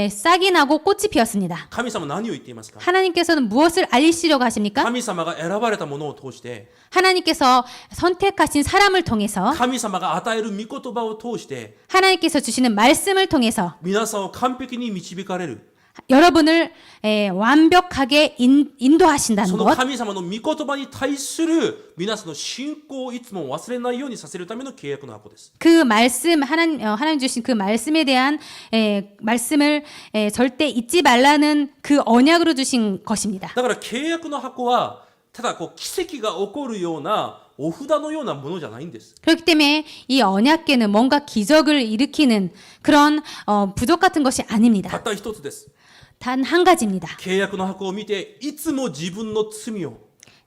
싹이 나고 꽃이 피었습니다. 神様何を言っていますか？ 하나님께서는 무엇을 알리시려고 하십니까? 神様が選ばれたものを通して 하나님께서 선택하신 사람을 통해서 神様が与える御言葉を通して 하나님께서 주시는 말씀을 통해서 皆さんを完璧に導かれる 여러분을 완벽하게 인도하신다는 その 것. 神様の御言葉に対する皆さんの信仰をいつも忘れないようにさせるための契約の箱です。 그 말씀 하나님 주신 그 말씀에 대한 말씀을 절대 잊지 말라는 그 언약으로 주신 것입니다. だから契約の箱はただこう奇跡が起こるようなお札のようなものじゃないんです。 그렇기 때문에 이 언약궤는 뭔가 기적을 일으키는 그런 부족 같은 것이 た 아닙니다. った一つです。 단 한 가지입니다. 契約の箱を見ていつも自分の罪を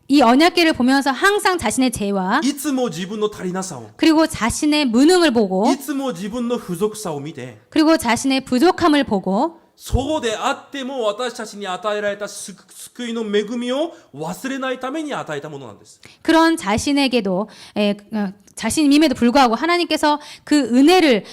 이 언약궤를 보면서 항상 자신의 죄와 いつも自分の足りなさを 그리고 자신의 무능을 보고 いつも自分の不足さを見て 그리고 자신의 부족함을 보고 そうであっても私たちに与えられた救いの恵みを忘れないために与えたものなんです。 그런 자신에게도 자신임에도 불구하고 하나님께서 그 은혜를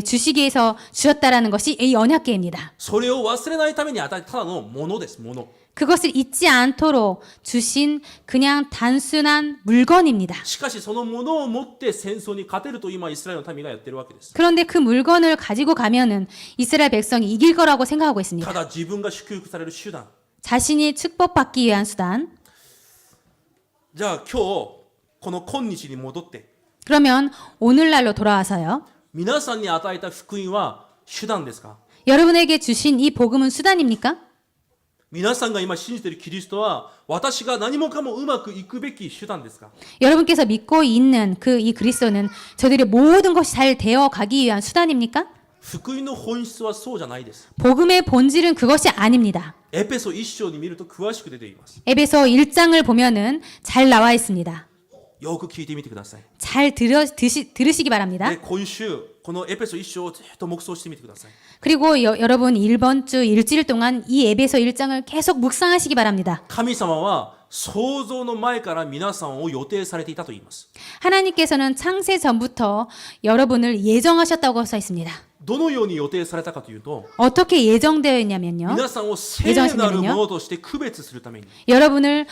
주시기 위해서 주셨다라는 것이 이 언약궤입니다. それを忘れないために与えたただのものです。もの。 그것을 잊지 않도록 주신 그냥 단순한 물건입니다. しかしそのものを持って戦争に勝てると今イスラエルの民がやってるわけです。 그런데 그 물건을 가지고 가면은 이스라엘 백성이 이길 거라고 생각하고 た 있습니다. だ自分が祝福される手段。 자신이 축복받기 위한 수단. じゃあ今日この今日に戻って 그러면 오늘날로 돌아와서요. 皆さんに与えた福音は手段ですか？ 여러분에게 주신 이 복음은 수단입니까? 皆さんが今信じているキリストは私が何もかもうまくいくべき手段ですか？ 여러분께서 믿고 있는 이 그리스도는 저들의 모든 것이 잘 되어 가기 위한 수단입니까? 福音の本質はそうじゃないです。 복음의 본질은 그것이 아닙니다. エペソ1章に見ると詳しく出ています。 에베소 1장을 보면은 잘 나와 있습니다. よく聞いてみてください。 잘 들으시기 바랍니다. で今週このエペソ1章をずっと黙想してみてください。 그리고 여러분 이번 주 일주일 동안 이 에베소 1장을 계속 묵상하시기 바랍니다. 神様は創造の前から皆さんを予定されていたと言います。 하나님께서는 창세 전부터 여러분을 예정하셨다고 써 있습니다. どのように予定されたかというと 어떻게 예정되어 있냐면요. 皆さんを聖なるものとして区別するために 여러분을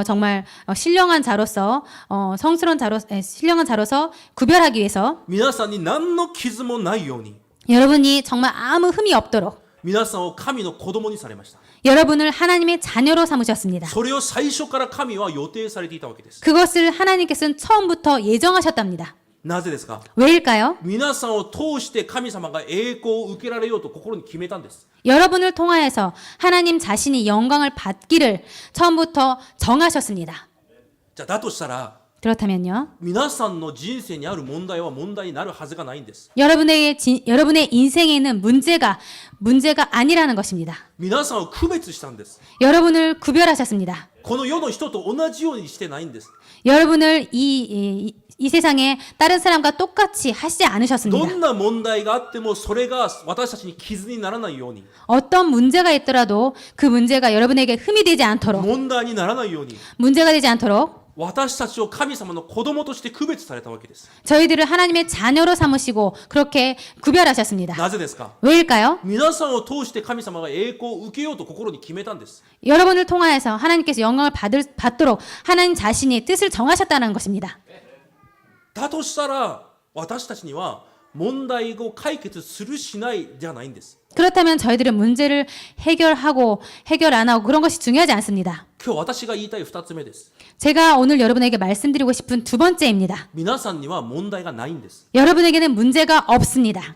정말 신령한 자로서 신령한 자로서 구별하기 위해서 皆さんに何の傷もないように 여러분이 정말 아무 흠이 없도록 皆さんを神の子供にされました。 여러분을 하나님의 자녀로 삼으셨습니다. それを最初から神は予定されていたわけです。 그것을 하나님께서는 처음부터 예정하셨답니다. なぜですか？ 왜일까요? 皆さんを通して神様が栄光を受けられようと心に決めたんです。 여러분을 통하여서 하나님 자신이 영광을 받기를 처음부터 정하셨습니다. じゃあだとしたら 그렇다면요. 皆さんの人生にある問題は問題になるはずがないんです。 여러분의 인생에 있는 문제가 아니라는 것입니다. 皆さんを区別したんです。 여러분을 구별하셨습니다. この世の人と同じようにしてないんです。 여러분을 이 세상에 다른 사람과 똑같이 하시지 ど 않으셨습니다. んな問題があってもそれが私たちに傷にならないように 어떤 문제가 있더라도 그 문제가 여러분에게 흠이 되지 않도록 問題にならないように 문제가 되지 않도록 私たちを神様の子供として区別されたわけです。 저희들을 하나님의 자녀로 삼으시고 그렇게 구별하셨습니다. なぜですか？ 왜일까요? 皆さんを通して神様が栄光を受けようと心に決めたんです。 여러분을 통하여서 하나님께서 영광을 받도록 하나님 자신이 뜻을 정하셨다는 것입니다. だとしたら私たちには問題を解決するしないじゃないんです。 그렇다면 저희들은 문제를 해결 안 하고 그런 것이 중요하지 않습니다. 今日私が言いたい2つ目です。 제가 오늘 여러분에게 말씀드리고 싶은 두 번째입니다. 皆さんには問題がないんです。 여러분에게는 문제가 없습니다.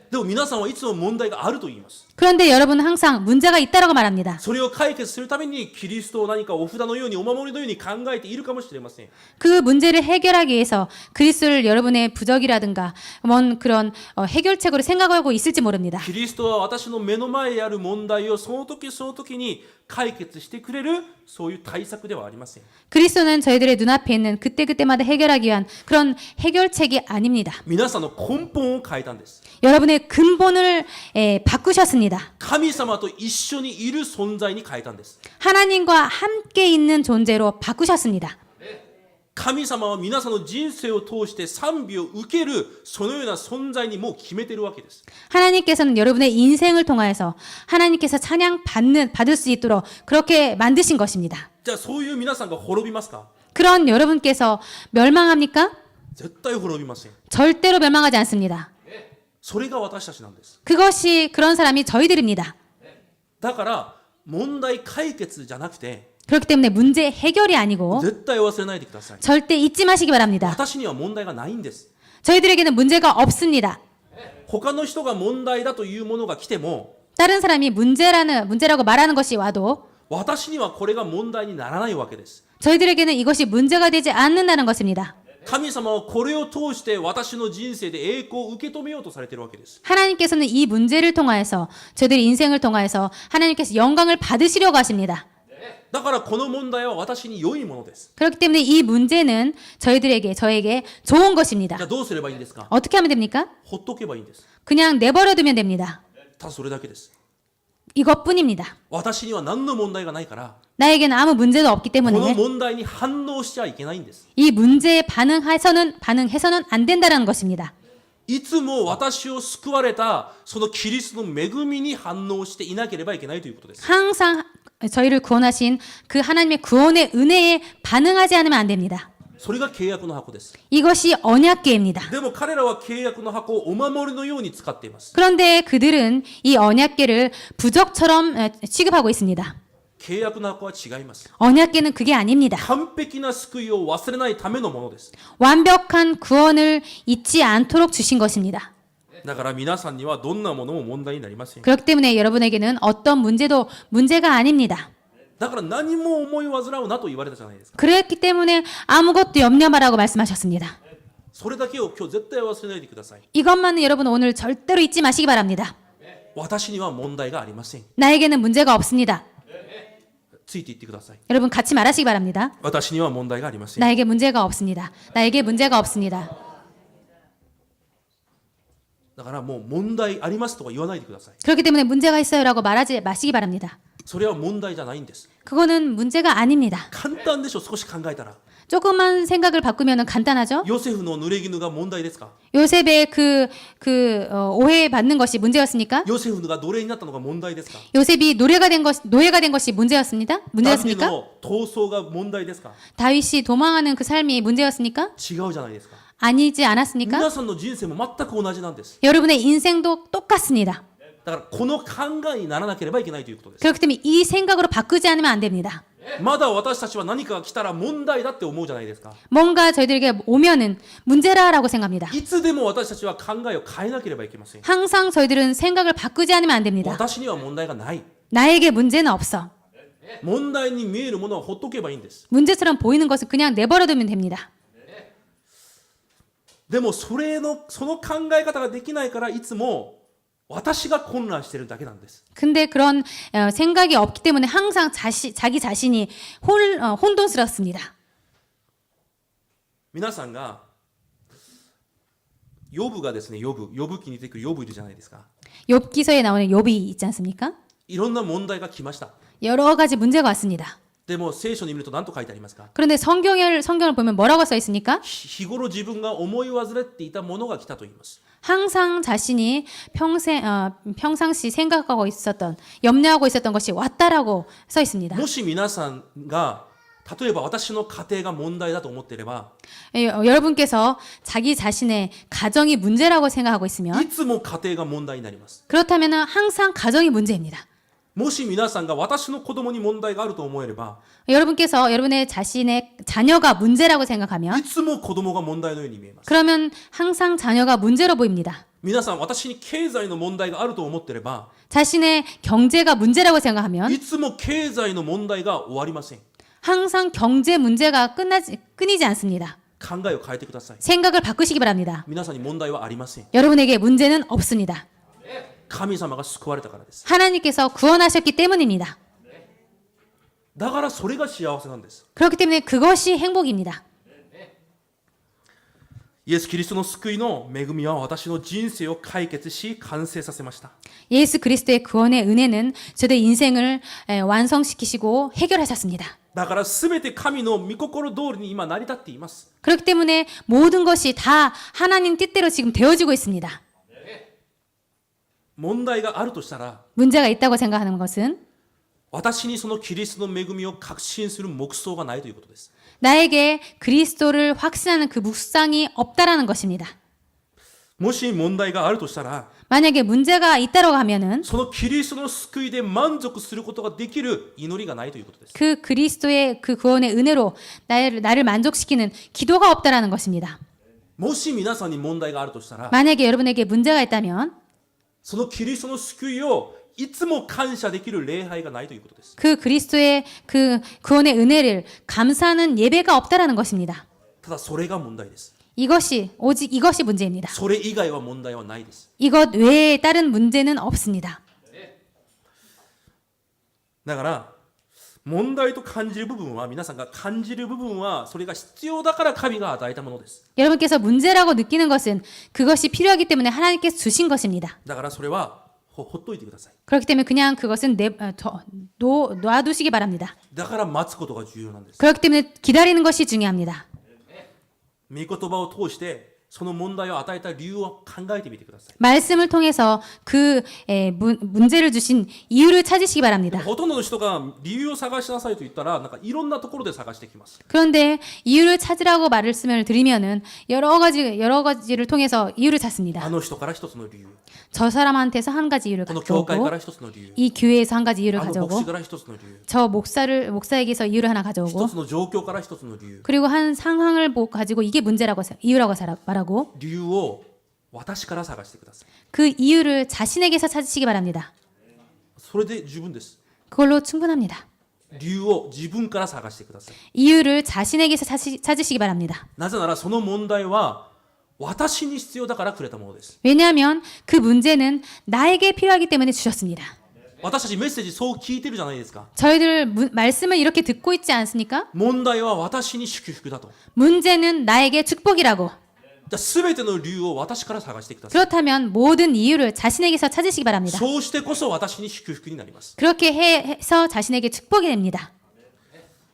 でも皆さんはいつも問題があると言います。 그런데 여러분은 항상 문제가 있다라고 말합니다. それを解決するためにキリストを何かお札のようにお守りのように考えているかもしれません。 그 문제를 해결하기 위해서 그리스도를 여러분의 부적이라든가 뭔 그런 해결책으로 생각하고 있을지 모릅니다. キリストは私の目の前にある問題をその時その時に解決してくれるそういう対策ではありません。 그리스도는 저희들의 눈앞에 있는 그때그때마다 해결하기 위한 그런 해결책이 아닙니다. 皆さんの根本を変えたんです。 여러분의 여러분의 근본을 바꾸셨습니다. 神様と一緒にいる存在に変えたんです。 하나님과 함께 있는 존재로 바꾸셨습니다. 神様は皆さんの人生を通して賛美を受けるそのような存在にもう決めてるわけです。 하나님께서는 여러분의 인생을 통하여서 하나님께서 찬양 받을 수 있도록 그렇게 만드신 것입니다. じゃあそういう皆さんが滅びますか？ 그런 여러분께서 멸망합니까? 絶対滅びません。 절대로 멸망하지 않습니다. それが私たちなんです。 그것이 그런 사람이 저희들입니다. だから問題解決じゃなくて 그렇기 때문에 문제 해결이 아니고 絶対忘れないでください。 절대 잊지 마시기 바랍니다. 私には問題がないんです。 저희들에게는 문제가 없습니다. 他の人が問題だというものが来ても 다른 사람이 문제라고 말하는 것이 와도 私にはこれが問題にならないわけです。 저희들에게는 이것이 문제가 되지 않는다는 것입니다. 神様はこれを通して私の人生で栄光を受け止めようとされているわけです。 하나님께서는 이 문제를 통하여서 저희들의 인생을 통하여서 하나님께서 영광을 받으시려고 하십니다. だからこの問題は私に良いものです。 그렇기 때문에 이 문제는 저에게 좋은 것입니다. じゃあどうすればいいんですか？ 어떻게 하면 됩니까? ほっとけばいいんです。 그냥 내버려 두면 됩니다. ただそれだけです。 이것뿐입니다. 私には何の問題がないから 나에게는 아무 문제도 없기 この 때문에 問題に反応しちゃいけないんです。 이 문제에 반응해서는 안 된다는 것입니다. いつも私を救われたそのキリストの恵みに反応していなければいけないということです。 항상 저희를 구원하신 그 하나님의 구원의 은혜에 반응하지 않으면 안 됩니다. それが契約の箱です。 이것이 언약궤입니다. でも彼らは契約の箱をお守りのように使っています。 그런데 그들은 이 언약궤를 부적처럼 취급하고 있습니다. 契約の箱は違います。 언약궤는 그게 아닙니다. 完璧な救いを忘れないためのものです。 완벽한 구원을 잊지 않도록 주신 것입니다. だから皆さんにはどんなものも問題になりません。 그렇기 때문에 여러분에게는 어떤 문제도 문제가 아닙니다. だから何も思い煩うなと言われたじゃないですか。 그랬기 때문에 아무것도 염려 말라고 말씀하셨습니다. それだけを今日絶対忘れないでください。 이것만은 여러분 오늘 절대로 잊지 마시기 바랍니다. 私には問題がありません。 나에게는 문제가 없습니다. ついていってください。 여러분 같이 말하시기 바랍니다. 私には問題がありません。 나에게 문제가 없습니다. 나에게 문제가 없습니다. だからもう問題ありますとか言わないでください。 그렇기 때문에 문제가 있어요라고 말하지 마시기 바랍니다. それは問題じゃないんです。 그거는 문제가 아닙니다. 簡単でしょ、少し考えたら。 조금만 생각을 바꾸면 간단하죠? ヨセフの濡れ衣が問題ですか？ 요셉의 오해받는 것이 문제였습니까? ヨセフが奴隷になったのが問題ですか？ 요셉이 노예가 된 것이 문제였습니다? ダビデ 문제였습니까? の逃走が問題ですか？ 다윗이 도망하는 그 삶이 문제였습니까? 違うじゃないですか。 아니지 않았습니까? 皆さんの人生も全く同じなんです。 여러분의 인생도 똑같습니다. だからこの考えにならなければいけないということです。 그렇기 때문에 이 생각으로 바꾸지 않으면 안 됩니다. まだ私たちは何かが来たら問題だって思うじゃないですか。 뭔가 저희들에게 오면은 문제라라고 생각합니다. いつでも私たちは考えを変えなければいけません。 항상 저희들은 생각을 바꾸지 않으면 안 됩니다. 私には問題がない。 나에게 문제는 없어. 問題に見えるものはほっとけばいいんです。 문제처럼 보이는 것을 그냥 내버려두면 됩니다. でもその考え方ができないからいつも私が混乱してるだけなんです。 근데 그런 생각이 없기 때문에 항상 자기 자신이 혼돈스럽습니다. 皆さんがヨブがですね、ヨブ記に出てくるヨブいるじゃないですか。 욥기서에 나오는 욥이 있지 않습니까? いろんな問題が来ました。 여러 가지 문제가 왔습니다. でも聖書に見ると何と書いてありますか？ 그런데 성경을 보면 뭐라고 써 있습니까? 日頃自分が思い煩っていたものが来たと言います。 항상 자신이 평상시 생각하고 있었던 염려하고 있었던 것이 왔다라고 써 있습니다. もし皆さんが例えば私の家庭が問題だと思っていれば 여러분께서 자기 자신의 가정이 문제라고 생각하고 い 있으면 つも家庭が問題になります。 그렇다면 항상 가정이 문제입니다. もし皆さんが私の子供に問題があると思えれば 여러분께서 여러분의 자신의 자녀가 문제라고 い 생각하면 つも子供が問題のように見えます。 그러면 항상 자녀가 문제로 보입니다. 皆さん私に経済の問題があると思っていれば 자신의 경제가 문제라고 생각하면 いつも経済の問題が終わりません。 항상 경제 문제가 끊이지 않습니다. 考えを変えてください。 생각을 바꾸시기 바랍니다. 皆さんに問題はありません。 여러분에게 문제는 없습니다. 神様が救われたからです。 하나님께서 구원하셨기 때문입니다. だからそれが幸せなんです。 그렇기 때문에 그것이 행복입니다. イエス・キリストの救いの恵みは私の人生を解決し完成させました。 예수 그리스도의 구원의 은혜는 저의 인생을 완성시키시고 해결하셨습니다. だから全て神の御心通りに今成り立っています。 그렇기 때문에 모든 것이 다 하나님 뜻대로 지금 되어지고 있습니다. 問題があるとしたら 문제가 있다고 생각하는 것은 私にそのキリストの恵みを確信する目想がないということです。 나에게 그리스도를 확신하는 그 묵상이 없다라는 것입니다. もし問題があるとしたら 만약에 문제가 있다고 하면은 そのキリストの救いで満足することができる祈りがないということです。 그 그리스도의 그 구원의 은혜로 나를 만족시키는 기도가 없다라는 것입니다. もし皆さんに問題があるとしたら 만약에 여러분에게 문제가 있다면 そのキリストの救いをいつも感謝できる礼拝がないということです。 그 그리스도의 그 구원의 은혜를 감사하는 예배가 없다라는 것입니다. ただそれが問題です。 오직 이것이 문제입니다. それ以外は問題はないです。 이것 외에 다른 문제는 없습니다. だから問題と感じる部分は皆さんが感じる部分はそれが必要だから神が与えたものです。 여러분께서 문제라고 느끼는 것은 그것이 필요하기 때문에 하나님께서 주신 것입니다. だからそれはほっといてください。 그렇기 때문에 그냥 그것은 놔두시기 바랍니다. だから待つことが重要なんです。 그렇기 때문에 기다리는 것이 중요합니다. 御言葉を通してその問題を与えた理由を考えてみてください。 말씀을 통해서 그 문제를 주신 이유를 찾으시기 바랍니다. ほとんどの人が理由を探しなさいと言ったらなんかいろんなところで探してきます。 그런데 이유를 찾으라고 말씀을 드리면은 여러 가지를 통해서 이유를 찾습니다. あの人から一つの理由、 저 사람한테서 한 가지 이유를 この教会か 가져오고 ら一つの理由、 이 교회에서 한 가지 이유를 あの牧 가져오고 師から一つの理由、 저 목사에게서 이유를 하나 一 가져오고 つの状況から一つの理由、 그리고 한 상황을 가지고 이게 이유라고 말하고 理由を私から探してください。 그 이유를 자신에게서 찾으시기 바랍니다. それで十分です。 그걸로 충분합니다. 理由を自分から探してください。 이유를 자신에게서 찾으시기 바랍니다. なぜならその問題は私に必要だからくれたものです。 왜냐하면 그 문제는 나에게 필요하기 때문에 주셨습니다. 私たちメッセージそう聞いてるじゃないですか。 저희들 말씀을 이렇게 듣고 있지 않습니까? 問題は私に祝福だと。 문제는 나에게 축복이라고. じゃあ全ての理由を私から探してください。 그렇다면 모든 이유를 자신에게서 찾으시기 바랍니다. そうしてこそ私に祝福になります。 그렇게 해서 자신에게 축복이 됩니다.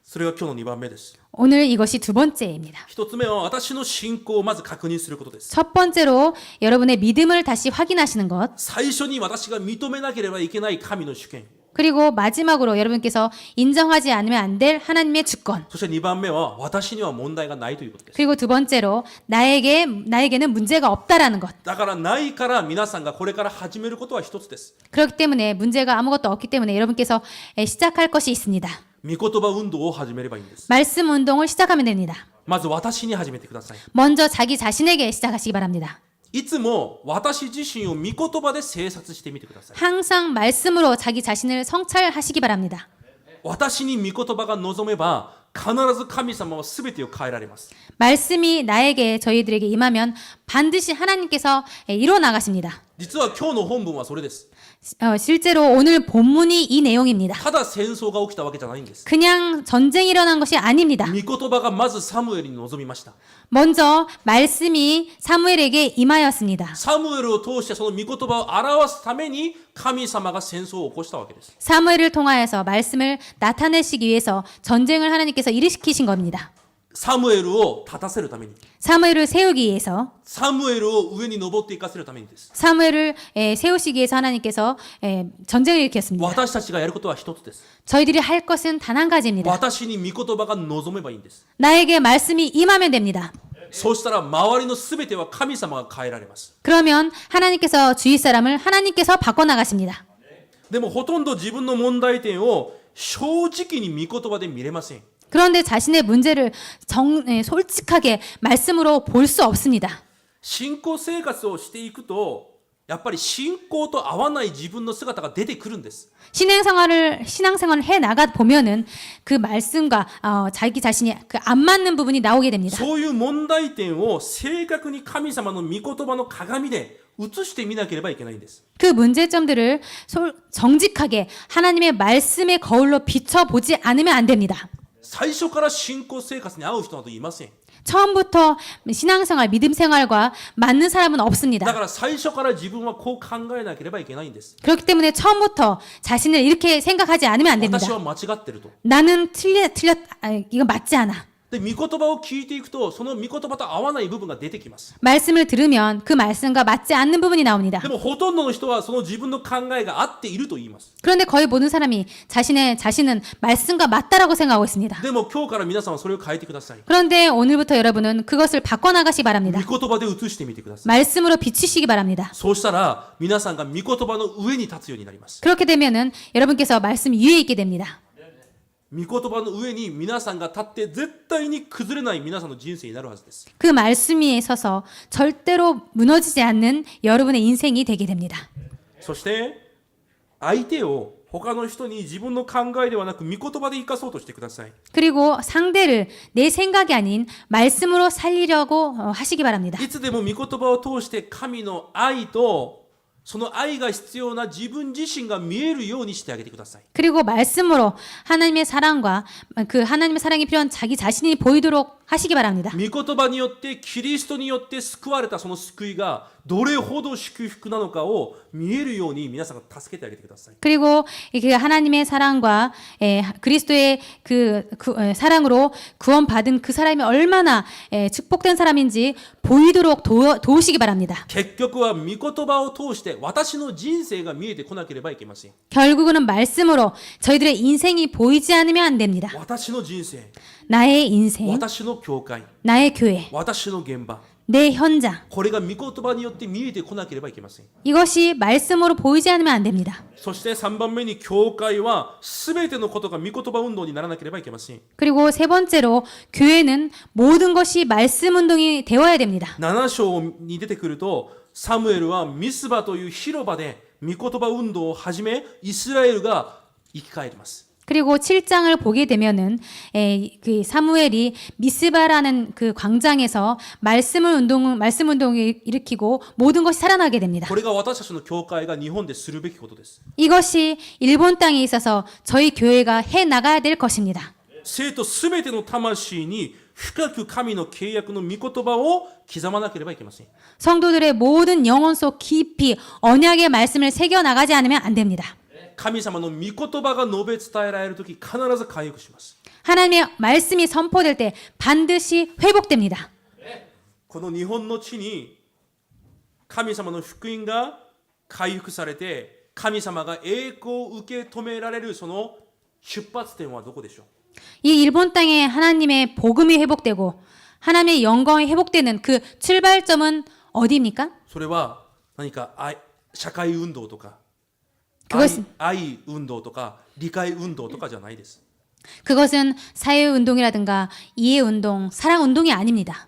それが今日の2番目です。 오늘 이것이 두 번째입니다. 一つ目は私の信仰をまず確認することです。 첫 번째로 여러분의 믿음을 다시 확인하시는 것. 最初に私が認めなければいけない神の主権。 그리고 마지막으로 여러분께서 인정하지 않으면 안 될 하나님의 주권. そして2番目は私には問題がないということです。 그리고 두 번째로 나에게는 문제가 없다라는 것. だからないから皆さんがこれから始めることは一つです。 그렇기 때문에 문제가 아무것도 없기 때문에 여러분께서 시작할 것이 있습니다. 御言葉運動を始めればいいんです。 말씀 운동을 시작하면 됩니다. まず私に始めてください。 먼저 자기 자신에게 시작하시기 바랍니다. いつも私自身を御言葉で精察してみてください。 항상 말씀으로 자기 자신을 성찰하시기 바랍니다. 私に御言葉が望めば必ず神様は全てを変えられます。 말씀이 저희들에게 임하면 반드시 하나님께서 이루어 나가십니다. 実は今日の本文はそれです。 실제로 오늘 본문이 이 내용입니다. ただ戦争が起きたわけじゃないんです。 그냥 전쟁이 일어난 것이 아닙니다. 御言葉がまずサムエルに望みました。 먼저 말씀이 사무엘에게 임하였습니다. サムエルを通してその御言葉を表すために神様が戦争を起こしたわけです。 사무엘을 통하여서 말씀을 나타내시기 위해서 전쟁을 하나님께서 일으키신 겁니다. サムエルを立たせるために、 사무엘을 세우기 위해서 サムエルを上に登っていかせるためにです。 사무엘을 세우시기 위해서 하나님께서 전쟁을 일으켰습니다. 私たちがやることは一つです。 저희들이 할 것은 단 한 가지입니다. 私に御言葉が望めばいいんです。 나에게 말씀이 임하면 됩니다. そうしたら周りのすべては神様が変えられます。 그러면 하나님께서 주위 사람을 하나님께서 바꿔나가십니다. でもほとんど自分の問題点を正直に御言葉で見れません。 그런데 자신의 문제를 솔직하게 말씀으로 볼 수 없습니다. 信仰生活をしていくとやっぱり信仰と合わない自分の姿が出てくるんです。 신앙생활을 해 나가 보면은 그 말씀과 자기 자신이 안 맞는 부분이 나오게 됩니다. そういう問題点を正確に神様の御言葉の鏡で映してみなければいけないんです。 그 문제점들을 정직하게 하나님의 말씀의 거울로 비춰보지 않으면 안 됩니다. 最初から信仰生活に合う人などいません。 처음부터 신앙생활, 믿음 생활과 맞는 사람은 だ 없습니다. から最初から自分はこう考えなければいけないんです。 그렇기 때문에 처음부터 자신을 이렇게 생각하지 않으면 안 私 됩니다. は間違ってると。 나는 이거 맞지 않아. で、御言葉を聞いていくと、その御言葉と合わない部分が出てきます。 말씀을 들으면 그 말씀과 맞지 않는 부분이 나옵니다. でもほとんどの人はその自分の考えが合っていると言います。 그런데 거의 모든 사람이 자신은 말씀과 맞다라고 생각하고 있습니다. でも今日から皆さんはそれを変えてください。 그런데 오늘부터 여러분은 그것을 바꿔나가시기 바랍니다. 御言葉で移してみてください。 말씀으로 비추시기 바랍니다. そうしたら皆さんが御言葉の上に立つようになります。 그렇게 되면은 여러분께서 말씀 위에 있게 됩니다. 御言葉の上に皆さんが立って絶対に崩れない皆さんの人生になるはずです。 그 말씀 위에 서서 절대로 무너지지 않는 여러분의 인생이 되게 됩니다. そして相手を他の人に自分の考えではなく御言葉で生かそうとしてください。 그리고 상대를 내 생각이 아닌 말씀으로 살리려고 하시기 바랍니다. いつでも御言葉を通して神の愛とその愛が必要な自分自身が見えるようにしてあげてください。 그리고 말씀으로 하나님의 사랑과 그 하나님의 사랑이 필요한 자기 자신이 보이도록 하시기 바랍니다. 御言葉によってキリストによって救われたその救いがどれほど祝福なのかを見えるように皆さんが助けてあげてください。 그리고 그 하나님의 사랑과 그리스도의 사랑으로 구원받은 그 사람이 얼마나 축복된 사람인지 보이도록 도우시기 바랍니다. 結局は御言葉を通して私の人生が見えてこなければいけません。 결국은 말씀으로 저희들의 인생이 보이지 않으면 안 됩니다. 私の人生、 나의 인생, 私の教会、 나의 교회, 私の現場、 내 현장. これが御言葉によって見えてこなければいけません。 이것이 말씀으로 보이지 않으면 안 됩니다. そして3番目に教会は全てのことが御言葉運動にならなければいけません。 그리고 세 번째로 교회는 모든 것이 말씀 운동이 되어야 됩니다. 7章に出てくるとサムエルはミスバという広場で御言葉運動を始めイスラエルが生き返ります。 그리고 7장을 보게 되면은 그 사무엘이 미스바라는 그 광장에서 말씀 운동을 일으키고 모든 것이 살아나게 됩니다. これが私たちの教会が日本でするべきことです。 이것이 일본 땅에 있어서 저희 교회가 해 나가야 될 것입니다. 生徒すべての魂に深く神の契約の御言葉を刻まなければいけません。 성도들의 모든 영혼 속 깊이 언약의 말씀을 새겨 나가지 않으면 안 됩니다. 神様の御言葉が述べ伝えられるとき必ず回復します。 하나님의 말씀이 선포될 때 반드시 회복됩니다. この日本の地に神様の福音が回復されて神様が栄光を受け止められるその出発点はどこでしょう？ 이 일본 땅에 하나님의 복음이 회복되고 하나님의 영광이 회복되는 그 출발점은 어디입니까? それは何か社会運動とか 愛運動とか理解運動とかじゃないです。 그것은 사회운동이라든가 이해운동, 사랑운동이 아닙니다.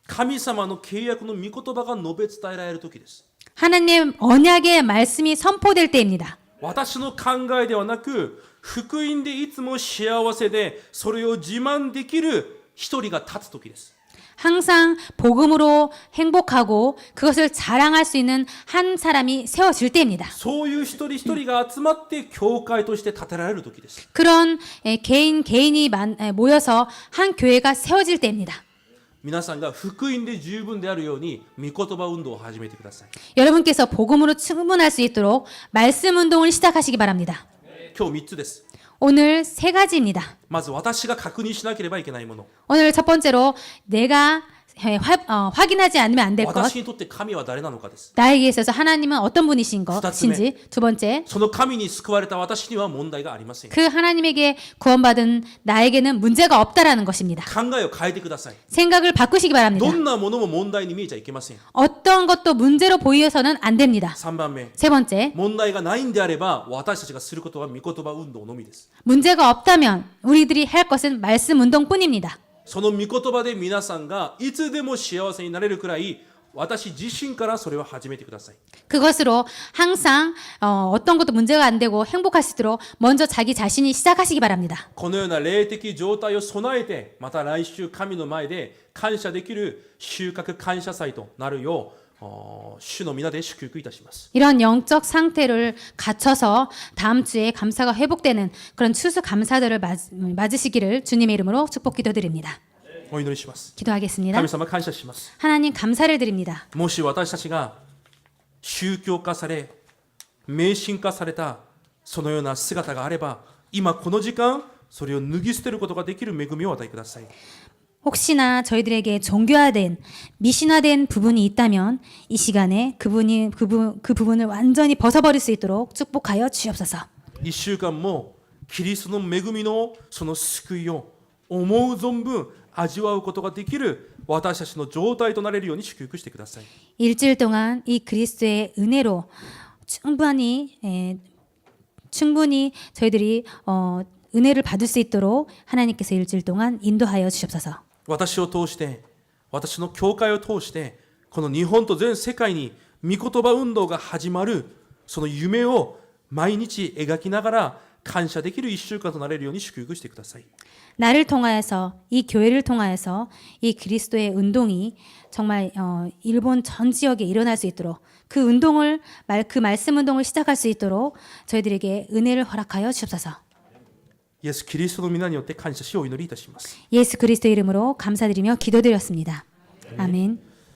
神様の契約の御言葉が述べ伝えられる時です。 하나님 언약의 말씀이 선포될 때입니다. 私の考えではなく福音でいつも幸せでそれを自慢できる一人が立つ時です。 항상 복음으로 행복하고 그것을 자랑할 수 있는 한 사람이 세워질 때입니다. そういう一人一人が集まって教会として建てられる時です。 그런 개인이 모여서 한 교회가 세워질 때입니다. 皆さんが福音で十分であるように御言葉運動を始めてください。 여러분께서 복음으로 충분할 수 있도록 말씀 운동을 시작하시기 바랍니다. 今日3つです。 오늘 세 가지입니다. まず私が確認しなければいけないもの。 오늘 첫 번째로 내가 확인하지 않으면 안 될 것. 私にとって神は誰なのかです。 나에게 있어서 하나님은 어떤 분이신 것인지. 두 번째, その神に救われた私には問題がありません。 그 하나님에게 구원받은 나에게는 문제가 없다라는 것입니다. 考えを変えてください。 생각을 바꾸시기 바랍니다. どんなものも問題に見えちゃいけません。 어떤 것도 문제로 보여서는 안 됩니다. 3番目、 세 번째, 問題がないんであれば私たちがすることは御言葉運動のみです。 문제가 없다면 우리들이 할 것은 말씀 운동뿐입니다. その御言葉で皆さんがいつでも幸せになれるくらい私自身からそれを始めてください。 그것으로 항상 어떤 것도 문제가 안 되고 행복할 수 있도록 먼저 자기 자신이 시작하시기 바랍니다. このような霊的状態を備えてまた来週神の前で感謝できる収穫感謝祭となるよう主の皆で祝福いたします。 이런 영적 상태를 갖춰서 다음 주에 감사가 회복되는 그런 추수 감사들을 맞으시기를 주님의 이름으로 축복 기도드립니다. お祈りします。 기도하겠습니다. 神様感謝します。 하나님 감사를 드립니다. もし私たちが宗教化され迷信化されたそのような姿があれば、今この時間それを脱ぎ捨てることができる恵みをお与えください。 혹시나 저희들에게 종교화된 미신화된 부분이 있다면 이 시간에 그 부분을 완전히 벗어버릴 수 있도록 축복하여 주옵소서. 1週間もキリストの恵みのその救いを思う存分味わうことができる私たちの状態となれるように祝福してください。 일주일 동안 이 그리스도의 은혜로 충분히 저희들이 은혜를 받을 수 있도록 하나님께서 일주일 동안 인도하여 주옵소서. 私を通して私の教会を通してこの日本と全世界に御言葉運動が始まるその夢を毎日描きながら感謝できる1週間となれるように祝福してください。 나를 통하여서 이 교회를 통하여서 이 그리스도의 운동이 정말 일본 전 지역에 일어날 수 있도록 그 운동을 그 말씀 운동을 시작할 수 있도록 저희들에게 은혜를 허락하여 주옵소서. イエス・キリストの皆によって感謝しお祈りいたします。 예수 그리스도 이름으로 감사드리며 기도드렸습니다. 아멘.